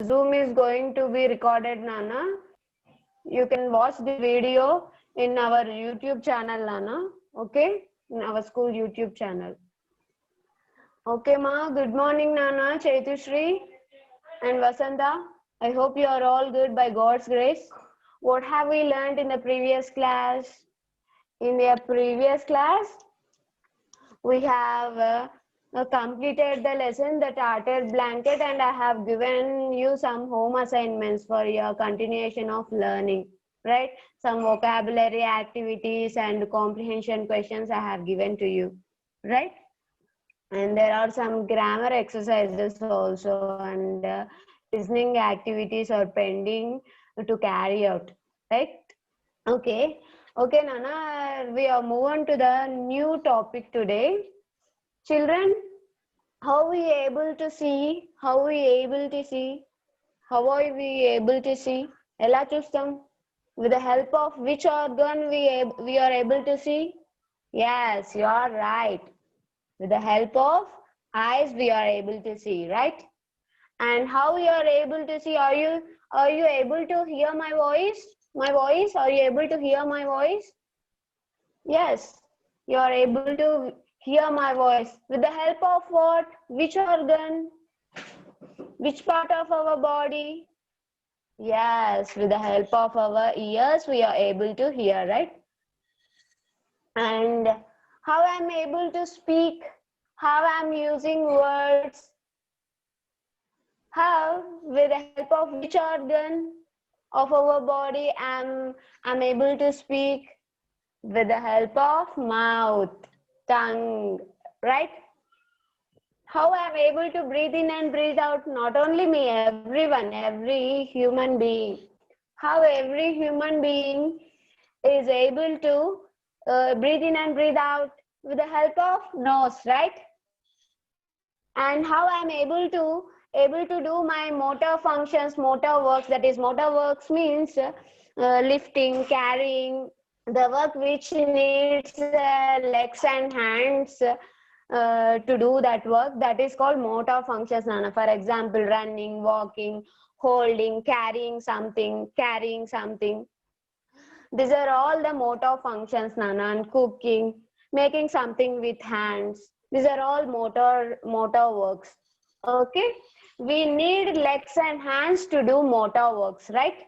Zoom is going to be recorded, Nana. You can watch the video in our YouTube channel, Nana. Okay? In our school YouTube channel. Okay, Ma. Good morning, Nana, Chaitushri, and Vasanta. I hope you are all good by God's grace. What have we learned in the previous class? In the previous class, we have completed the lesson, the Tartar blanket, and I have given you some home assignments for your continuation of learning, right? Some vocabulary activities and comprehension questions I have given to you, right? And there are some grammar exercises also, and listening activities are pending to carry out, right? Okay. Okay, Nana, we are moving to the new topic today. Children, how we able to see? How we able to see? How are we able to see? Ela chustam? With the help of which organ we are able to see? Yes, you are right. With the help of eyes we are able to see, right? And how you are able to see? Are you able to hear my voice? My voice? Are you able to hear my voice? Yes, you are able to hear my voice. With the help of what? Which organ? Which part of our body? Yes, with the help of our ears, we are able to hear, right? And how I'm able to speak? How I'm using words? How? With the help of which organ of our body I'm able to speak? With the help of mouth, tongue, right? How I'm able to breathe in and breathe out? Not only me, everyone, every human being. How every human being is able to breathe in and breathe out? With the help of nose, right? And how I'm able to do my motor functions, motor works. That is, motor works means lifting, carrying, the work which needs legs and hands to do that work, that is called motor functions, Nana. For example, running, walking, holding, carrying something. These are all the motor functions, Nana. And cooking, making something with hands. These are all motor works. Okay, we need legs and hands to do motor works, right?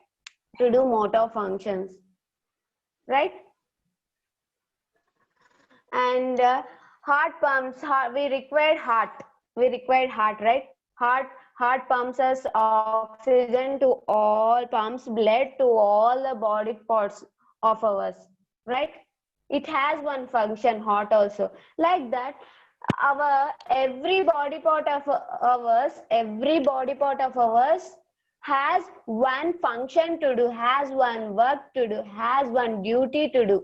To do motor functions, right? And heart pumps, we required heart, right? Heart pumps us oxygen to all, pumps blood to all the body parts of ours, right? It has one function, heart also. Like that, our every body part of ours has one function to do, has one work to do, has one duty to do.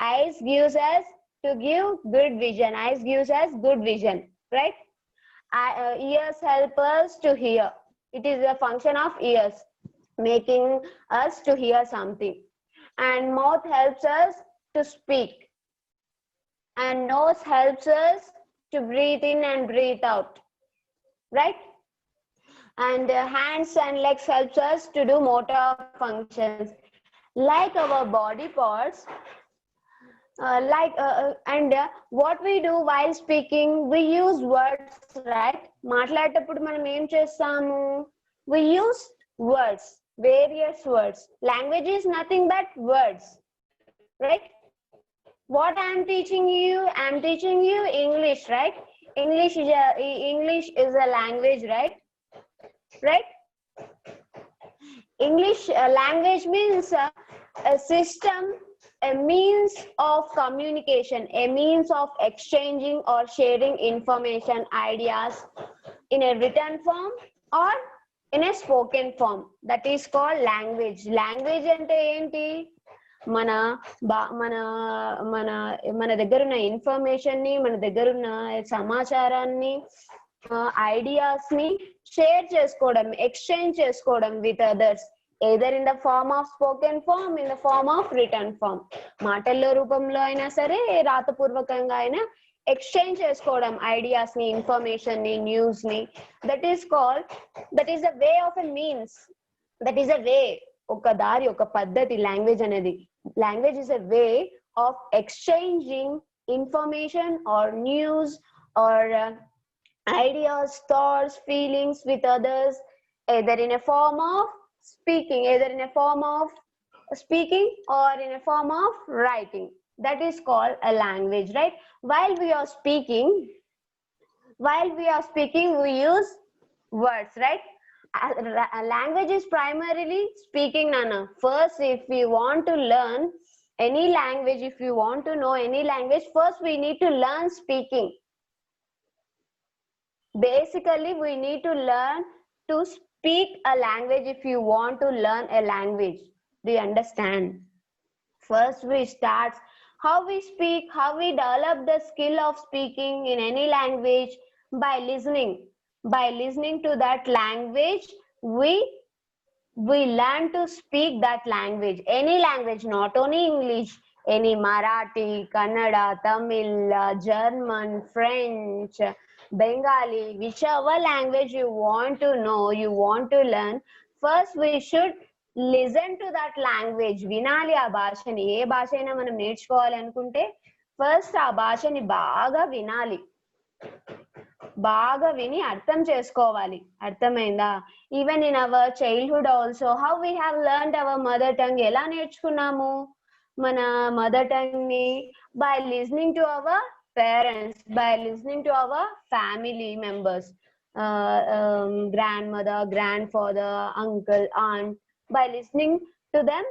Eyes gives us to give good vision. Eyes gives us good vision, right? Ears help us to hear. It is a function of ears, making us to hear something. And mouth helps us to speak. And nose helps us to breathe in and breathe out, right? And hands and legs helps us to do motor functions. Like our body parts, what we do while speaking, we use words, right? మాట్లాడేటప్పుడు మనం ఏం చేస్తాము? We use words, various words. Language is nothing but words, right? What I'm teaching you English, right? English is a language, right? Right? English language means a system, a means of communication, a means of exchanging or sharing information, ideas in a written form or in a spoken form. That is called language. Language ante enti? మన దగ్గర ఉన్న information ని, మన దగ్గర ఉన్న సమాచారాన్ని, ideas ని share చేసుకోవడం, ఎక్స్చేంజ్ చేసుకోవడం with others, either in the form of spoken form, in the form of written form. మాటల్లో రూపంలో అయినా సరే, రాతపూర్వకంగా అయినా exchange చేసుకోవడం ideas ని, information ని, news ని, that is a way of a means, that is a way, ఒక దారి, ఒక పద్ధతి. language is a way of exchanging information or news or ideas, thoughts, feelings with others, either in a form of speaking or in a form of writing. That is called a language, right? While we are speaking, we use words, right? A language is primarily speaking, Nana. First, if we want to learn any language, if you want to know any language, first we need to learn speaking. Basically, we need to learn to speak a language if you want to learn a language. Do you understand? First, we start how we speak, how we develop the skill of speaking in any language by listening. By listening to that language, we learn to speak that language. Any language, not only English, any Marathi, Kannada, Tamil, German, French, Bengali, whichever language you want to know, you want to learn, first we should listen to that language. వినాలి ఆ భాషని. ఏ భాష అయినా మనం నేర్చుకోవాలి అనుకుంటే first ఆ భాషని బాగా వినాలి, బాగా విని అర్థం చేసుకోవాలి. అర్థమైందా? Even in our childhood also how we have learned our mother tongue. ఎలా నేర్చుకున్నాము మన మదర్ టంగ్ ని? By listening to our parents, by listening to our family members, grandmother, grandfather, uncle, aunt. By listening to them,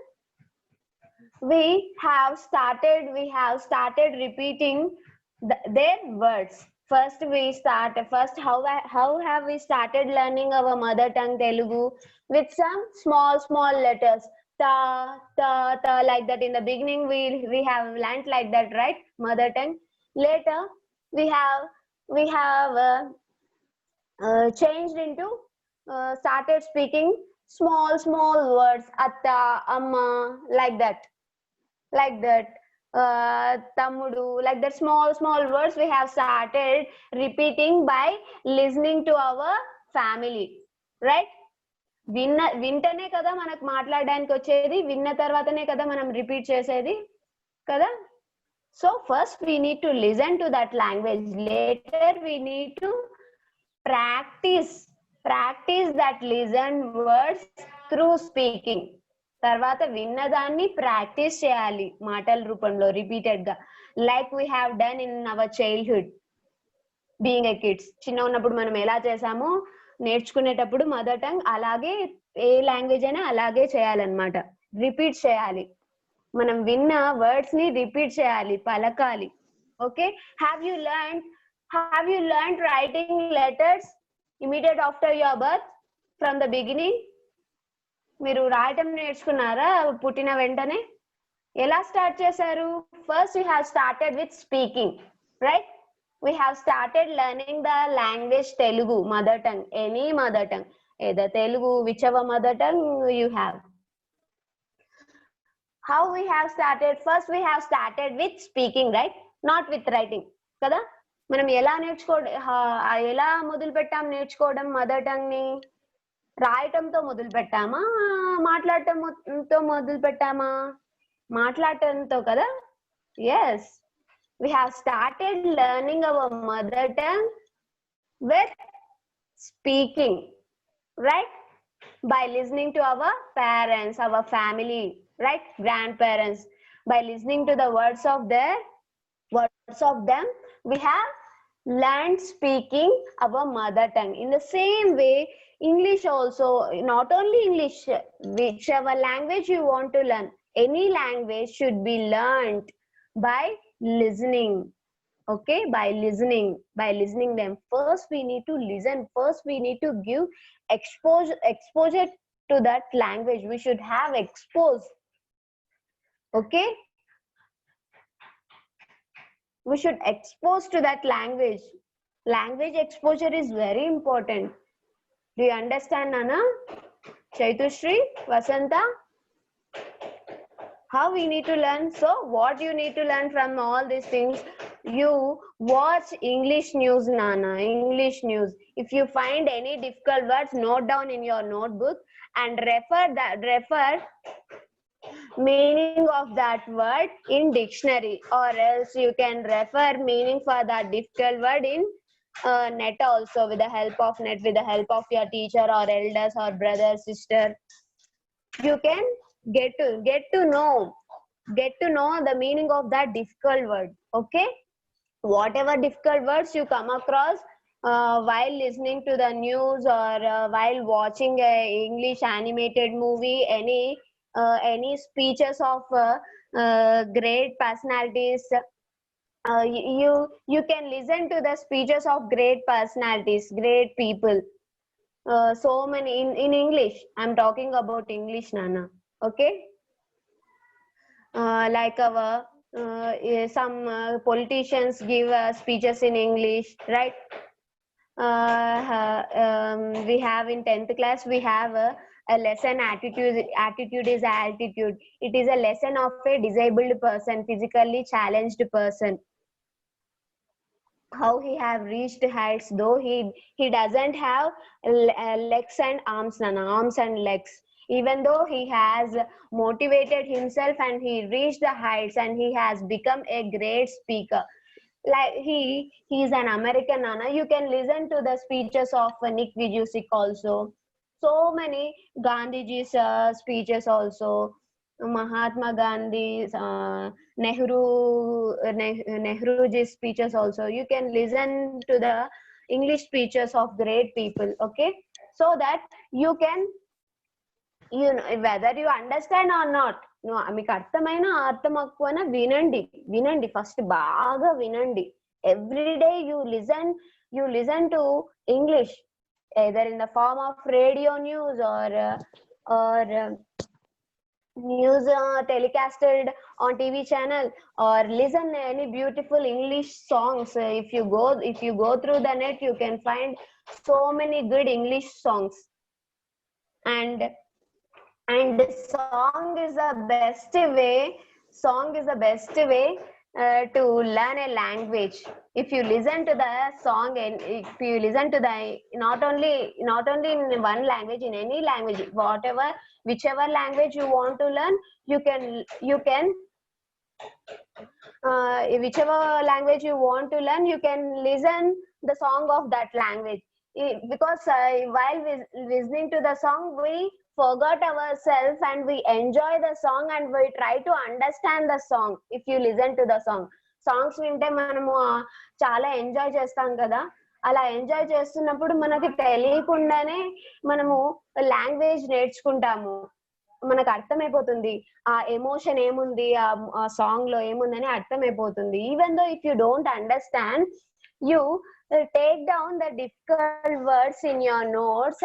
we have started repeating their words. First how have we started learning our mother tongue Telugu? With some small letters, ta ta ta, like that. In the beginning we have learnt like that, right? Mother tongue. Later we have changed into started speaking small words, atta, amma, like that tamudu, like that. Small words we have started repeating by listening to our family, right? వింటనే కదా మనకు మాట్లాడడానికి వచ్చేది, విన్న తర్వాతనే కదా మనం repeat చేసేది కదా. So first we need to listen to that language. Later we need to practice that listened words through speaking. తర్వాత విన్నదాన్ని ప్రాక్టీస్ చేయాలి మాటల రూపంలో రిపీటెడ్ గా, like we have done in our childhood being a kids. చిన్న ఉన్నప్పుడు మనం ఎలా చేసామో నేర్చుకునేటప్పుడు మదర్ టంగ్, అలాగే ఏ లాంగ్వేజ్ అయినా అలాగే చేయాలన్నమాట. రిపీట్ చేయాలి, మనం విన్న వర్డ్స్ ని రిపీట్ చేయాలి, పలకాలి. Okay, have you learned writing letters immediate after your birth? From the beginning మీరు రాయటం నేర్చుకున్నారా? పుట్టిన వెంటనే ఎలా స్టార్ట్ చేశారు? First you have started with speaking, right? we have started learning the language Telugu, mother tongue, any mother tongue, either Telugu, whichever mother tongue you have. How we have started? First we have started with speaking, right? Not with writing, kada. మనం ఎలా మొదలు పెట్టాం నేర్చుకోవడం mother tongue ని? రాయటంతో మొదలు పెట్టామా, మాట్లాడటంతో మొదలు పెట్టామా? మాట్లాడటంతో కదా. yes, we have started learning our mother tongue with speaking, right? By listening to our parents, our family, right? Grandparents. By listening to the words of them, we have learned speaking our mother tongue. In the same way, English also, not only English, whichever language you want to learn, any language should be learned by listening. Okay, by listening them. First we need to listen, first we need to give exposure to that language. We should have exposed. Okay, we should expose to that language. Language exposure is very important. Do you understand, Nana? Chaitushri, Vasanta? How we need to learn? So what you need to learn from all these things? you watch English news, Nana. English news. If you find any difficult words, note down in your notebook and refer meaning of that word in dictionary, or else you can refer meaning for that difficult word in net also, with the help of net, with the help of your teacher or elders or brother, sister. You can get to know the meaning of that difficult word. Okay, whatever difficult words you come across while listening to the news, or while watching a English animated movie, any speeches of great personalities, you can listen to the speeches of great personalities, great people. So many in English. I'm talking about English, Nana. Okay, like our some politicians give speeches in English, right? We have in 10th class, we have a lesson, attitude is altitude. It is a lesson of a disabled person, physically challenged person, how he have reached heights, though he doesn't have legs and arms, Nana, arms and legs. Even though he has motivated himself and he reached the heights and he has become a great speaker. Like he's an American, Nana. You can listen to the speeches of Nick Vujicic also. So many Gandhiji's speeches also. Mahatma Gandhi's, Nehruji's speeches also. You can listen to the English speeches of great people. Okay, so that you can, whether you understand or not, మీకు అర్థమైనా అర్థమకపోయినా వినండి first బాగా వినండి. Every day you listen to English, either in the form of radio news or news telecasted on TV channel, or listen any beautiful English songs. If you go through the net, you can find so many good English songs. And song is the best way to learn a language. If you listen to the song, and if you listen to the not only in one language, in any language, whichever language you want to learn, you can whichever language you want to learn, you can listen the song of that language. Because while listening to the song, we forgot ourselves and we enjoy the song and we try to understand the song. If you listen to the songs వింటే మనము చాలా enjoy చేస్తాం కదా. అలా enjoy చేస్తున్నప్పుడు మనకి తెలియకుండానే మనము లాంగ్వేజ్ నేర్చుకుంటాము. మనకు అర్థమైపోతుంది ఆ ఎమోషన్ ఏముంది, ఆ సాంగ్ లో ఏముందని అర్థమైపోతుంది. Even though if you don't understand, you take down the difficult words in your notes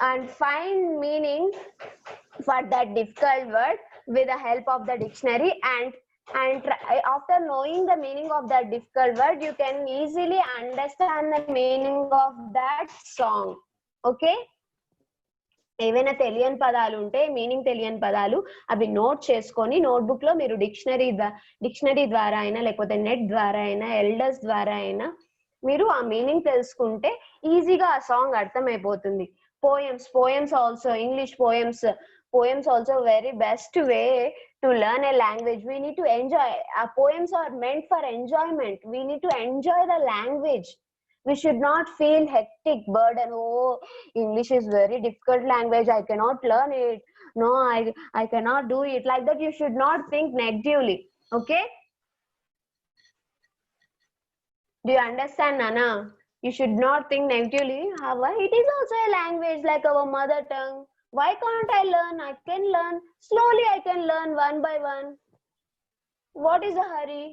and find meaning for that difficult word with the help of the dictionary, and after knowing the meaning of that difficult word, you can easily understand the meaning of that song. Okay, ఏవైనా తెలియని పదాలు ఉంటే, meaning తెలియని పదాలు, అవి note చేసుకొని notebook లో మీరు డిక్షనరీ ద్వారా అయినా, లేకపోతే నెట్ ద్వారా అయినా, ఎల్డర్స్ ద్వారా అయినా మీరు ఆ మీనింగ్ తెలుసుకుంటే ఈజీగా ఆ సాంగ్ అర్థమైపోతుంది. Poems also, English poems also very best way to learn a language. We need to enjoy. Our poems are meant for enjoyment. We need to enjoy the language. We should not feel hectic burden. Oh, English is very difficult language, I cannot learn it. No, I cannot do it. Like that, you should not think negatively. Okay, do you understand, Nana? You should not think negatively. However, it is also a language like our mother tongue. Why can't I learn? I can learn slowly. I can learn one by one. What is the hurry?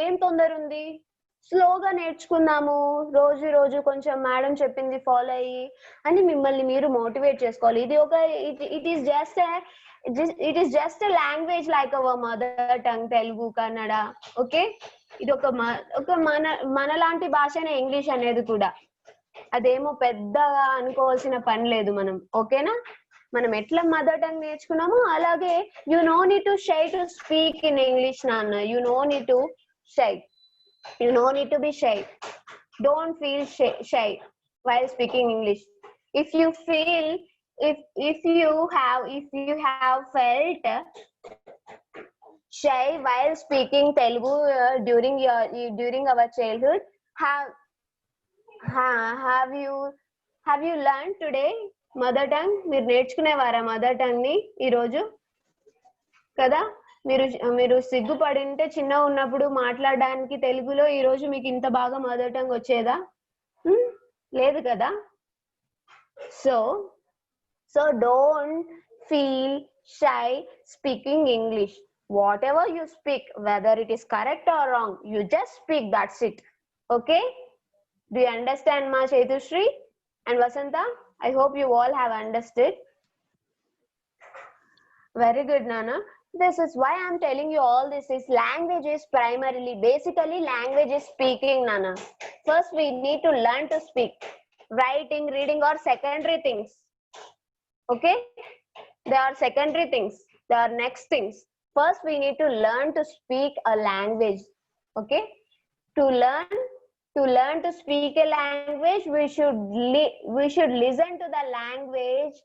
ఏం తొందర ఉంది? స్లోగా నేర్చుకుందాము. రోజు కొంచెం madam చెప్పింది follow అయ్యి అని మిమ్మల్ని మీరు మోటివేట్ చేసుకోవాలి. It is just a language like our mother tongue, Telugu, Kannada. Okay, ఇది ఒక మనలాంటి భాషనే ఇంగ్లీష్ అనేది కూడా. అదేమో పెద్దగా అనుకోవాల్సిన పని లేదు మనం. ఓకేనా? మనం ఎట్లా మదర్ టంగ్ నేర్చుకున్నామో అలాగే you no need to shy to speak in English, నాన్న. You no need to shy. You no need to be shy. Don't feel shy while speaking English. If you feel, if you have felt shy while speaking Telugu during our childhood, have have you learned today mother tongue? మీరు నేర్చుకునేవారా mother tongue ని ఈ రోజు? కదా, మీరు సిగ్గుపడింటే చిన్న ఉన్నప్పుడు మాట్లాడడానికి తెలుగులో, ఈ రోజు మీకు ఇంత బాగా మదర్ టంగ్ వచ్చేదా? లేదు కదా. So don't feel shy speaking English. Whatever you speak, whether it is correct or wrong, you just speak, that's it. Okay, do you understand ma Chetushri and Vasanta? I hope you all have understood. Very good, Nana. This is why I'm telling you all this is language is primarily, basically language is speaking, Nana. First we need to learn to speak. Writing, reading are secondary things. Okay, they are secondary things, they are next things. First we need to learn to speak a language. Okay, to learn to speak a language, we should listen to the language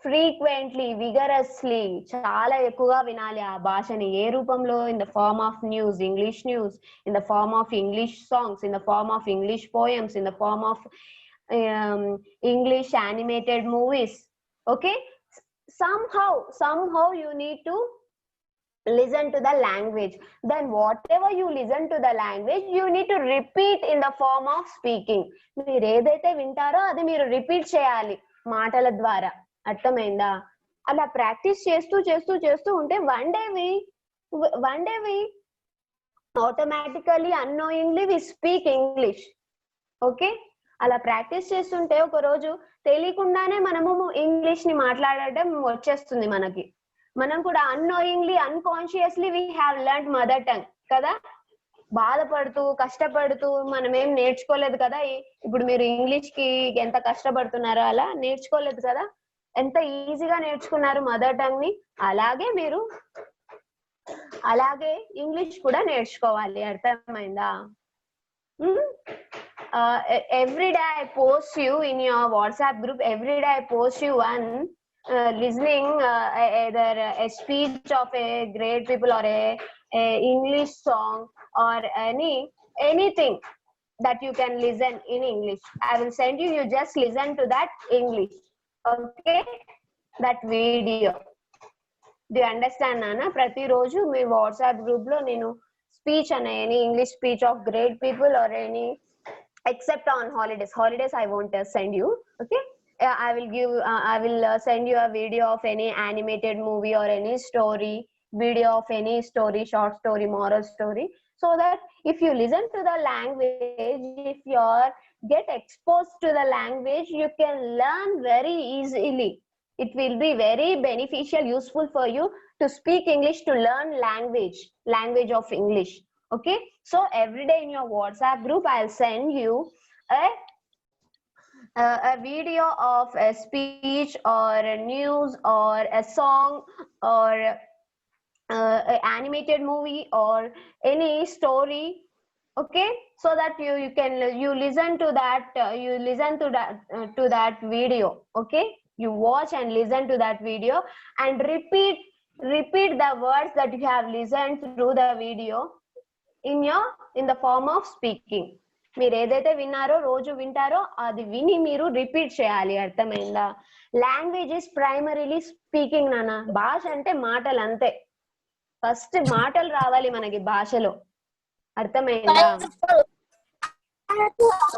frequently, vigorously. చాలా ఎక్కువగా వినాలి ఆ భాషని. ఏ రూపంలో? in the form of news, English news, in the form of English songs, in the form of English poems, in the form of English animated movies. Okay, somehow you need to listen to the language. Then whatever you listen to the language, you need to repeat in the form of speaking. మీరు ఏదైతే వింటారో అది మీరు repeat చేయాలి మాటల ద్వారా. అర్థమైందా? అలా ప్రాక్టీస్ చేస్తూ చేస్తూ చేస్తూ ఉంటే one day we automatically annoyingly we speak English. Okay, అలా ప్రాక్టీస్ చేస్తుంటే ఒక రోజు తెలియకుండానే మనము ఇంగ్లీష్ ని మాట్లాడటం వచ్చేస్తుంది మనకి. మనం కూడా annoyingly, unconsciously we have learned mother tongue కదా. బాధపడుతూ కష్టపడుతూ మనం ఏం నేర్చుకోలేదు కదా. ఇప్పుడు మీరు ఇంగ్లీష్ కి ఎంత కష్టపడుతున్నారో అలా నేర్చుకోలేదు కదా. ఎంత ఈజీగా నేర్చుకున్నారు మదర్ టంగ్ ని. అలాగే ఇంగ్లీష్ కూడా నేర్చుకోవాలి. అర్థమైందా? Every day I post you in your WhatsApp group. Every day I post you one listening either a speech of a great people or a English song or anything that you can listen in English. I will send you. You just listen to that English. Okay, that video. Do you understand, Nana? ప్రతి రోజు మీ WhatsApp group లో నేను speech అనే any English speech of great people or any, except on holidays I won't send you. Okay, I will send you a video of any animated movie or any story, video of any story, short story, moral story, so that if you listen to the language, if you get exposed to the language, you can learn very easily. It will be very beneficial, useful for you to speak English, to learn language of English. Okay, so every day in your WhatsApp group I'll send you a video of a speech or a news or a song or an animated movie or any story. Okay, so that you listen to that video. Okay, you watch and listen to that video and repeat the words that you have listened through the video in the form of speaking. మీరు ఏదైతే విన్నారో, రోజు వింటారో అది విని మీరు repeat చేయాలి. అర్థమైందా? లాంగ్వేజ్ ఇస్ ప్రైమరీలీ స్పీకింగ్ నాన్న. భాష అంటే మాటలు అంతే. ఫస్ట్ మాటలు రావాలి మనకి భాషలో. అర్థమైందా?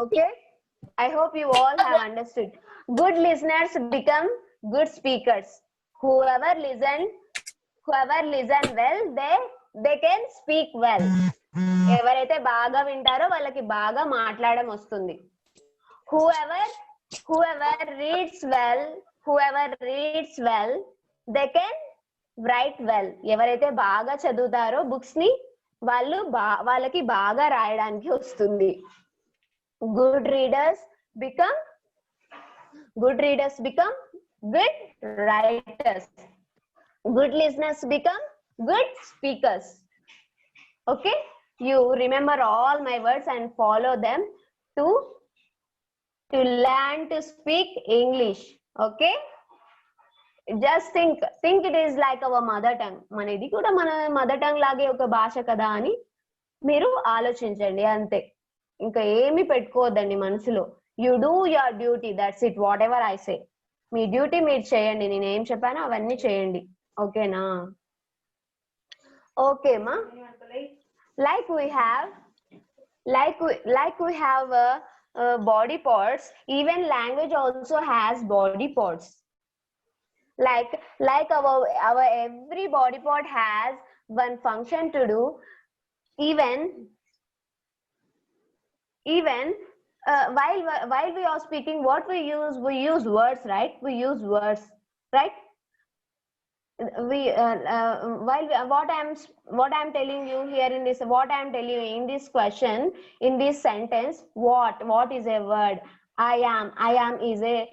Okay, I hope you all have understood. Good listeners become good speakers. Whoever listen well, they can speak well. ఎవరైతే బాగా వింటారో వాళ్ళకి బాగా మాట్లాడడం వస్తుంది. whoever reads well, they can write well. ఎవరైతే బాగా చదువుతారో బుక్స్ ని వాళ్ళకి బాగా రాయడానికి వస్తుంది. good readers become good writers. Good listeners become good speakers. Okay, you remember all my words and follow them to learn to speak English. Okay? Just think it is like our mother tongue. మనది కూడా మన mother tongue లాగే ఒక భాష కదా అని మీరు ఆలోచించండి అంతే. ఇంకా ఏమి పెట్టుకోవద్దండి మనసులో. You do your duty, that's it. What ever I say, me duty మీరు చేయండి. నేను ఏం చెప్పానో అవన్నీ చేయండి. ఓకేనా? ఓకే మా. like we have body parts, even language also has body parts. like our every body part has one function to do. Even while we are speaking, what we use words, right? We use words, right? What I'm telling you here in this, what I'm telling you in this question, in this sentence, what is a word? I am is a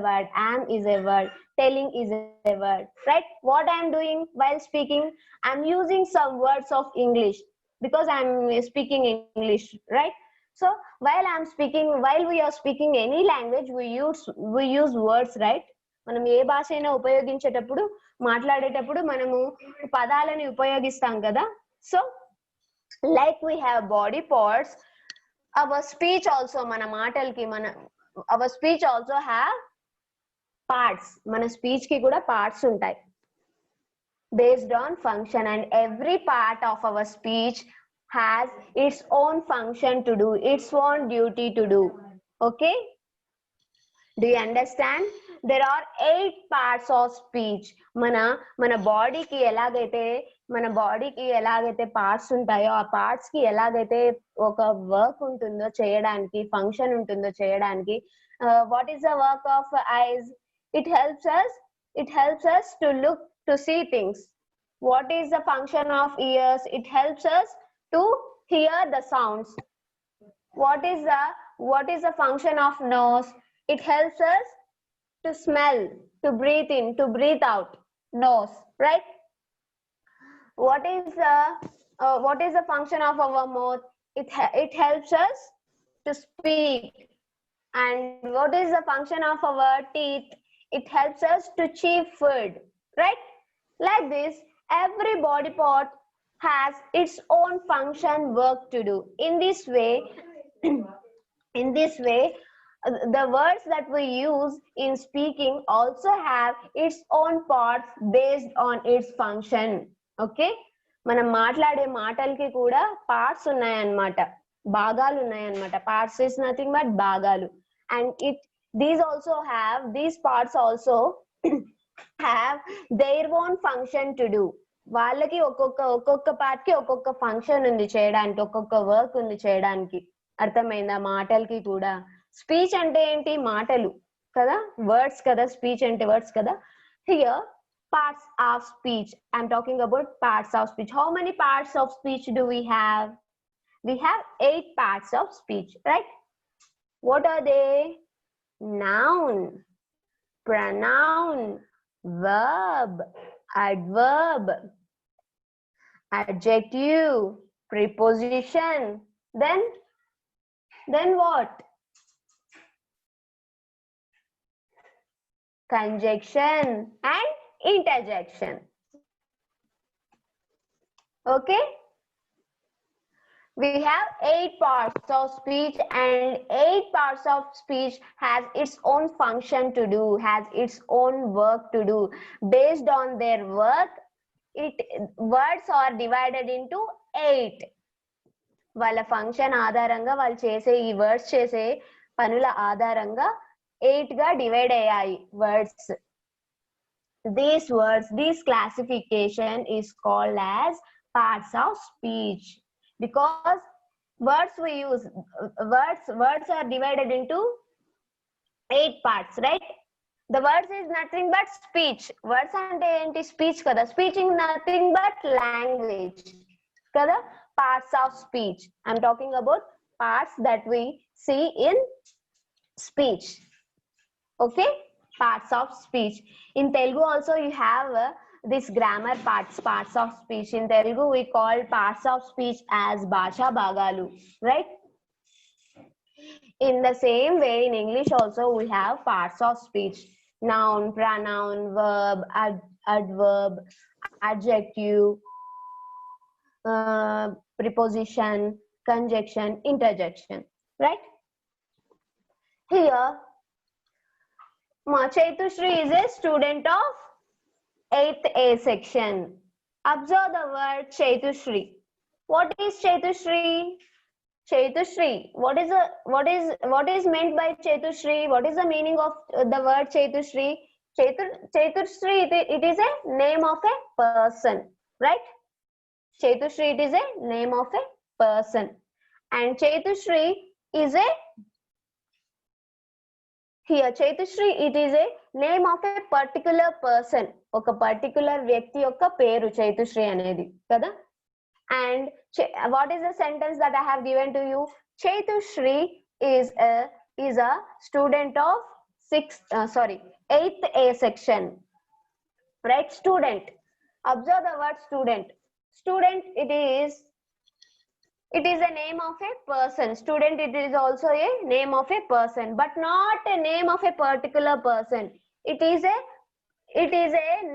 word. Am is a word. Telling is a word, right? What I'm doing while speaking, I'm using some words of English because I'm speaking English, right? So while we are speaking any language, we use words, right? మనం ఏ భాష అయినా ఉపయోగించేటప్పుడు, మాట్లాడేటప్పుడు మనము పదాలని ఉపయోగిస్తాం కదా. So like we have body parts, our speech also, మన మాటలకి our speech also have parts. మన స్పీచ్ కి కూడా పార్ట్స్ ఉంటాయి based on function, and every part of our speech has its own function to do, its own duty to do. Okay, do you understand? There are 8 parts of speech. మన బాడీకి ఎలాగైతే parts ఉంటాయో, ఆ parts కి ఎలాగైతే ఒక work ఉంటుందో చేయడానికి, ఫంక్షన్ ఉంటుందో చేయడానికి. What is the work of ice? It helps us to look, to see things. What is the function of ears? It helps us to hear the sounds. What is the function of nose? It helps us to smell, to breathe in, to breathe out. Nose, right? What is the function of our mouth? It helps us to speak. And what is the function of our teeth? It helps us to chew food, right? Like this, every body part has its own function, work to do. In this way, the words that we use in speaking also have its own parts based on its function. Okay, మనం మాట్లాడే మాటలకి కూడా parts ఉన్నాయన్నమాట, భాగాలు ఉన్నాయన్నమాట. Parts is nothing but భాగాలు. And these parts also have their own function to do. వాళ్ళకి ఒక్కొక్క పార్ట్ కి ఒక్కొక్క ఫంక్షన్ ఉంది చేయడానికి, ఒక్కొక్క వర్క్ ఉంది చేయడానికి. అర్థమైందా? మాటలకి కూడా. స్పీచ్ అంటే ఏంటి? మాటలు కదా, వర్డ్స్ కదా. స్పీచ్ అంటే వర్డ్స్ కదా. Here parts of speech, I'm talking about parts of speech. How many parts of speech do we have? We have 8 parts of speech, right? What are they? Noun, pronoun, verb, adverb, adjective, preposition, then what? Conjunction and interjection. Okay, we have 8 parts of speech, and 8 parts of speech has its own function to do, has its own work to do. Based on their work, words are divided into 8. వాళ్ళ function ఆధారంగా, వాళ్ళు చేసే ఈ words చేసే పనుల ఆధారంగా 8 గా divide అయ్యాయి words. This classification is called as parts of speech, because words are divided into 8 parts, right? The words is nothing but speech. Words ante enti? Speech kada. Speech is nothing but language kada. Parts of speech, I'm talking about parts that we see in speech. Okay, parts of speech. In Telugu also you have this grammar parts of speech. In Telugu we call parts of speech as bhasha bhagalu, right? In the same way, in English also we have parts of speech: noun, pronoun, verb, adverb, adjective, preposition, conjunction, interjection, right? Here Chaitushree is a student of 8th A section. Observe the word Chaitushree. What is Chaitushree? Chaitushree. What is meant by Chaitushree? What is the meaning of the word Chaitushree? Chaitushree, it is a name of a person, right? Chaitushree, it is a name of a person, and Chaitushree is a here Chaitushree, it is a name of a particular person. Oka particular vyakti yokka peru Chaitushree anedi kada. And what is the sentence that I have given to you? Chaitushree is a student of 8th A section, right? Student. Observe the word student. Student, it is a name of a person. Student, it is also a name of a person, but not a name of a particular person. It is a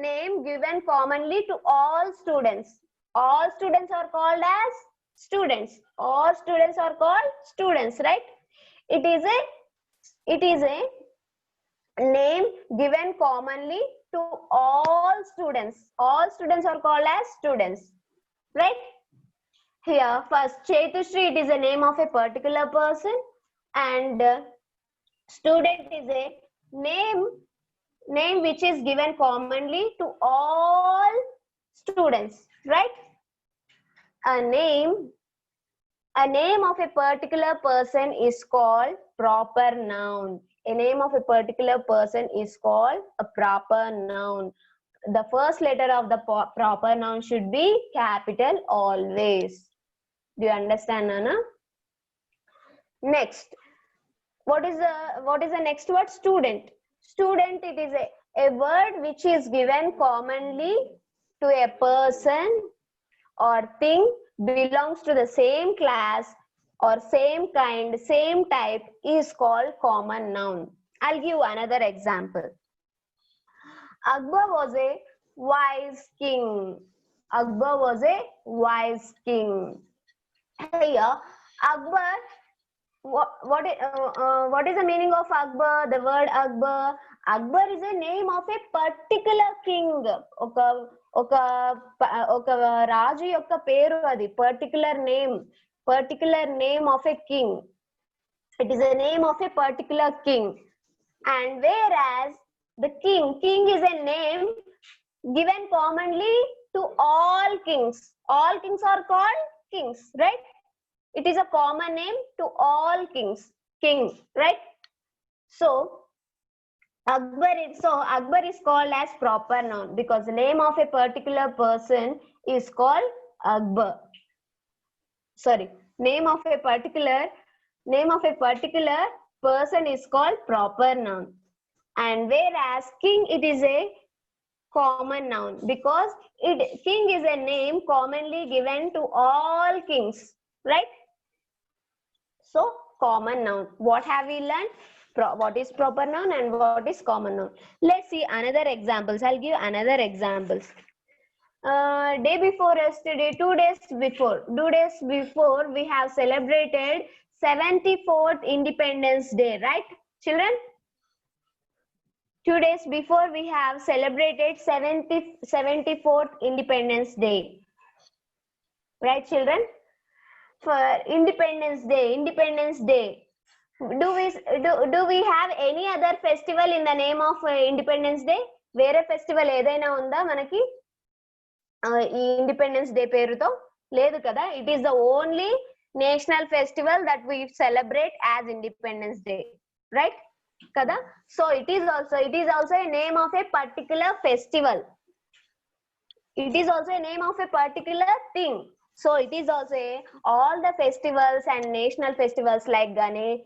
name given commonly to all students. All students are called as students. All students are called students, right? It is a name given commonly to all students. All students are called as students, right? Here, first, Chaitushree, it is a name of a particular person, and student is a name which is given commonly to all students, right? A name of a particular person is called proper noun. A name of a particular person is called a proper noun. The first letter of the proper noun should be capital always. Do you understand, Nana? Next, what is the next word? Student. Student, it is a word which is given commonly to a person or thing belongs to the same class or same kind, same type, is called common noun. I'll give another example. Akbar was a wise king. Akbar was a wise king. Here, Akbar, what is the meaning of Akbar? The word Akbar. Akbar is a name of a particular king. ఒక రాజు యొక్క పేరు అది. particular name of a king. It is a name of a particular king. And whereas the king is a name given commonly to all kings. All kings are called kings, right? It is a common name to all kings. King, right? So Akbar is called as proper noun because the name of a particular person is called Akbar. Sorry, name of a particular person is called proper noun. And whereas king, it is a common noun because king is a name commonly given to all kings, right? So common noun. What have we learned? What is proper noun and what is common noun? Let's see another examples. I'll give another examples. Day before yesterday, 2 days before we have celebrated 74th Independence Day, right, children? 2 days before we have celebrated 74th Independence Day, right, children? For Independence Day, do we have any other festival in the name of Independence Day? Vere festival edaina unda manaki ee Independence Day peruto? Ledu kada. It is the only national festival that we celebrate as Independence Day, right? Kada. So it is also a name of a particular festival. It is also a name of a particular thing. So it is also all the festivals and national festivals like Ganesh.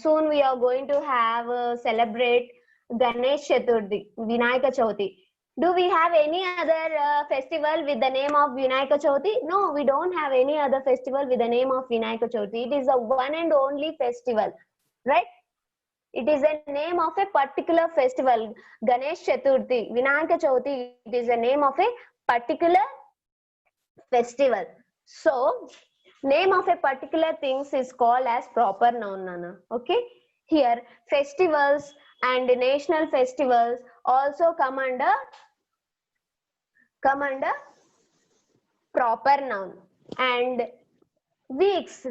Soon we are going to have celebrate Ganesh Chaturthi, Vinayaka Chauthi. Do we have any other festival with the name of Vinayaka Chavithi? No, we don't have any other festival with the name of Vinayaka Chavithi. It is the one and only festival, right? It is a name of a particular festival. Ganesh Chaturthi, Vinayaka Chavithi, it is the name of a particular festival. So name of a particular things is called as proper noun, Nana. Okay, here festivals and national festivals also come under proper noun. And weeks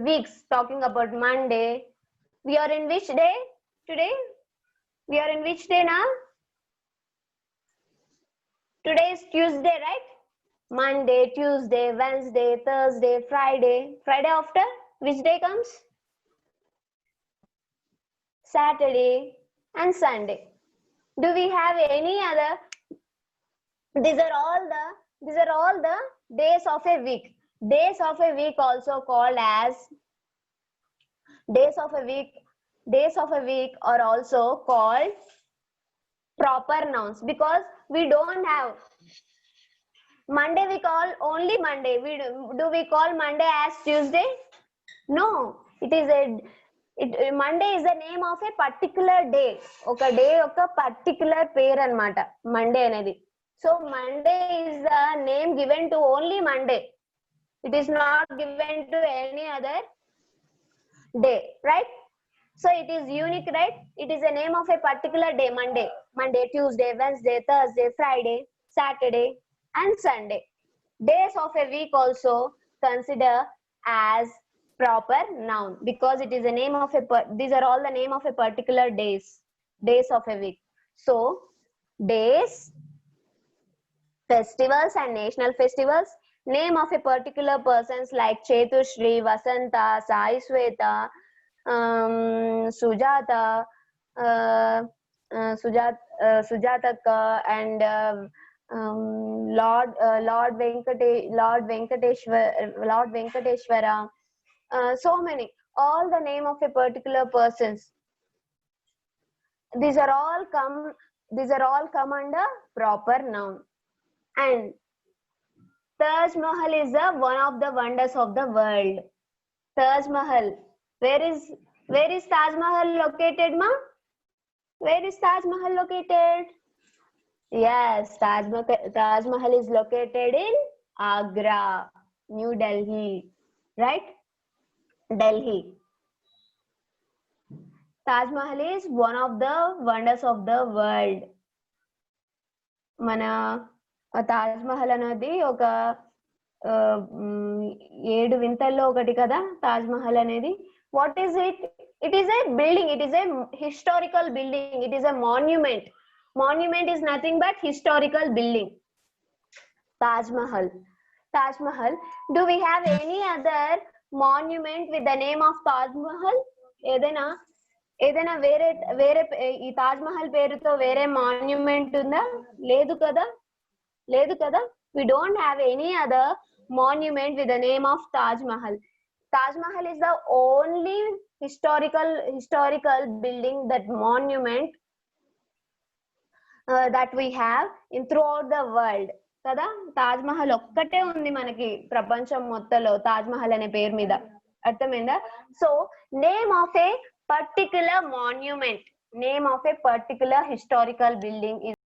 talking about Monday. We are in which day today? We are in which day now? Today is Tuesday, right? Monday, Tuesday, Wednesday, Thursday, Friday. Friday after which day comes? Saturday and Sunday. Do we have any other? These are all the days of a week. Days of a week also called as days of a week. Days of a week are also called proper nouns, because we don't have Monday. We call only Monday. Do we call Monday as Tuesday? No. Monday is the name of a particular day. Okay, day of a particular pair anamata. Monday anedi. So Monday is the name given to only Monday. It is not given to any other day, right? So it is unique, right? It is a name of a particular day. Monday, Tuesday, Wednesday, Thursday, Friday, Saturday and Sunday. Days of a week also consider as proper noun, because it is a name of these are all the name of a particular days of a week. So days, festivals and national festivals, name of a particular persons like Chetushri, Vasanta, Sai Sweta, Sujata, Sujatakka, and Lord Venkateshwara, so many, all the name of a particular persons. These are all come under proper noun. And Taj Mahal is one of the wonders of the world. Taj Mahal. Where is Taj Mahal located, ma? Where is Taj Mahal located? Yes, Taj Mahal is located in Agra, New Delhi, right? Delhi. Taj Mahal is one of the wonders of the world. Mana Taj Mahal అనేది ఒక 7 వింతల్లో ఒకటి కదా తాజ్ మహల్ అనేది. What is it? It is a building. It is a historical building. It is a monument. Monument is nothing but historical building. Taj Mahal. Do we have any other monument with the name of Taj Mahal? ఏదైనా వేరే ఈ తాజ్ మహల్ పేరుతో వేరే monument ఉందా? లేదు కదా. We don't have any other monument with the name of Taj Mahal. Taj Mahal is the only historical building, that monument that we have in throughout the world. కదా, తాజ్ మహల్ ఒక్కటే ఉంది మనకి ప్రపంచం మొత్తంలో తాజ్ మహల్ అనే పేరు మీద. అర్థమైందా? So name of A particular monument, name of a particular historical building